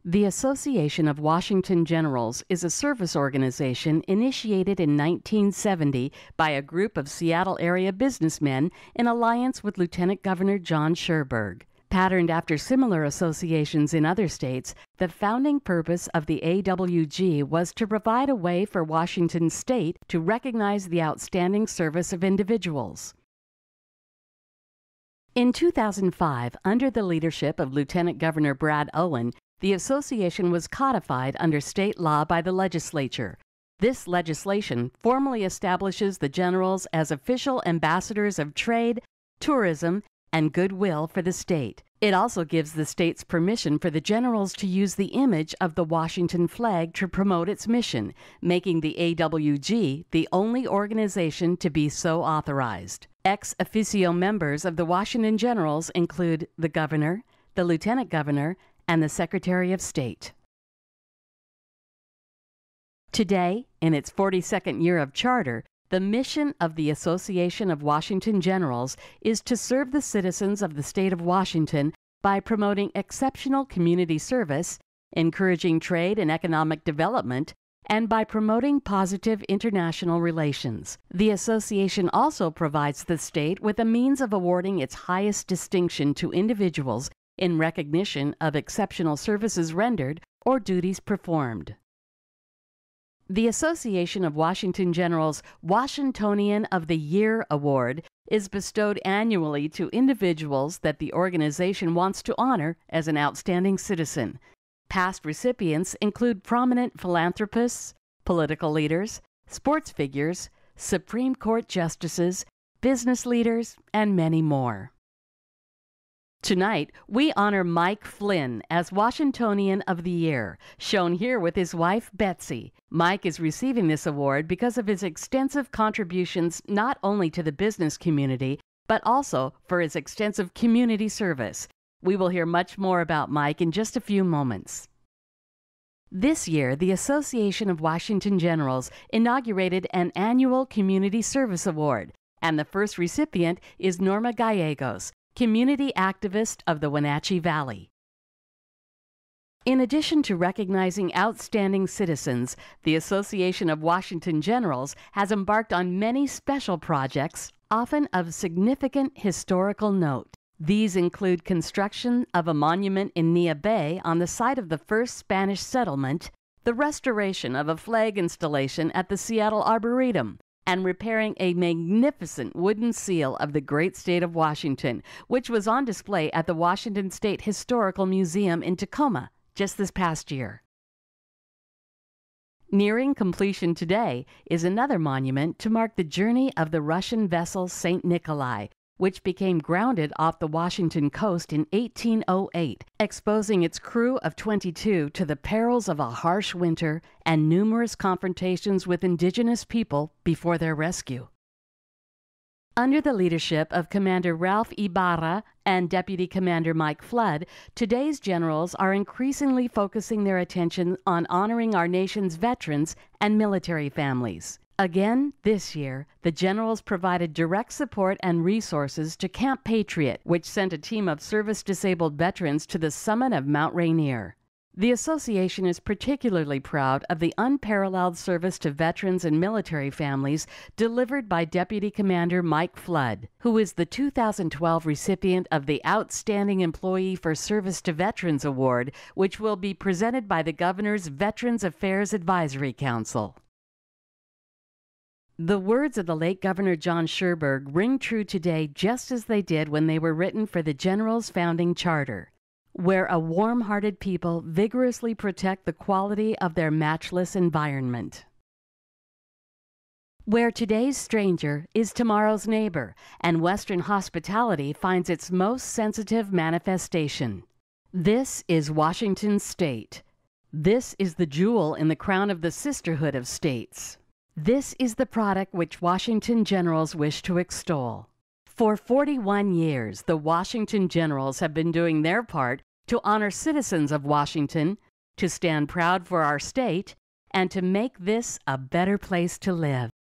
The Association of Washington Generals is a service organization initiated in 1970 by a group of Seattle area businessmen in alliance with Lieutenant Governor John Sherberg. Patterned after similar associations in other states, the founding purpose of the AWG was to provide a way for Washington State to recognize the outstanding service of individuals. In 2005, under the leadership of Lieutenant Governor Brad Owen, the association was codified under state law by the legislature. This legislation formally establishes the generals as official ambassadors of trade, tourism, and goodwill for the state. It also gives the states permission for the generals to use the image of the Washington flag to promote its mission, making the AWG the only organization to be so authorized. Ex officio members of the Washington Generals include the governor, the lieutenant governor, and the Secretary of State. Today, in its 42nd year of charter, the mission of the Association of Washington Generals is to serve the citizens of the state of Washington by promoting exceptional community service, encouraging trade and economic development, and by promoting positive international relations. The association also provides the state with a means of awarding its highest distinction to individuals in recognition of exceptional services rendered or duties performed. The Association of Washington Generals Washingtonian of the Year Award is bestowed annually to individuals that the organization wants to honor as an outstanding citizen. Past recipients include prominent philanthropists, political leaders, sports figures, Supreme Court justices, business leaders, and many more. Tonight, we honor Mike Flynn as Washingtonian of the Year, shown here with his wife, Betsy. Mike is receiving this award because of his extensive contributions not only to the business community, but also for his extensive community service. We will hear much more about Mike in just a few moments. This year, the Association of Washington Generals inaugurated an annual Community Service Award, and the first recipient is Norma Gallegos, community activist of the Wenatchee Valley. In addition to recognizing outstanding citizens, the Association of Washington Generals has embarked on many special projects, often of significant historical note. These include construction of a monument in Nia Bay on the site of the first Spanish settlement, the restoration of a flag installation at the Seattle Arboretum, and repairing a magnificent wooden seal of the great state of Washington, which was on display at the Washington State Historical Museum in Tacoma just this past year. Nearing completion today is another monument to mark the journey of the Russian vessel St. Nikolai, which became grounded off the Washington coast in 1808, exposing its crew of 22 to the perils of a harsh winter and numerous confrontations with indigenous people before their rescue. Under the leadership of Commander Ralph Ibarra and Deputy Commander Mike Flood, today's generals are increasingly focusing their attention on honoring our nation's veterans and military families. Again, this year, the generals provided direct support and resources to Camp Patriot, which sent a team of service-disabled veterans to the summit of Mount Rainier. The association is particularly proud of the unparalleled service to veterans and military families delivered by Deputy Commander Mike Flood, who is the 2012 recipient of the Outstanding Employee for Service to Veterans Award, which will be presented by the Governor's Veterans Affairs Advisory Council. The words of the late Governor John Sherberg ring true today just as they did when they were written for the General's founding charter, where a warm-hearted people vigorously protect the quality of their matchless environment. Where today's stranger is tomorrow's neighbor, and Western hospitality finds its most sensitive manifestation. This is Washington State. This is the jewel in the crown of the sisterhood of states. This is the product which Washington Generals wish to extol. For 41 years, the Washington Generals have been doing their part to honor citizens of Washington, to stand proud for our state, and to make this a better place to live.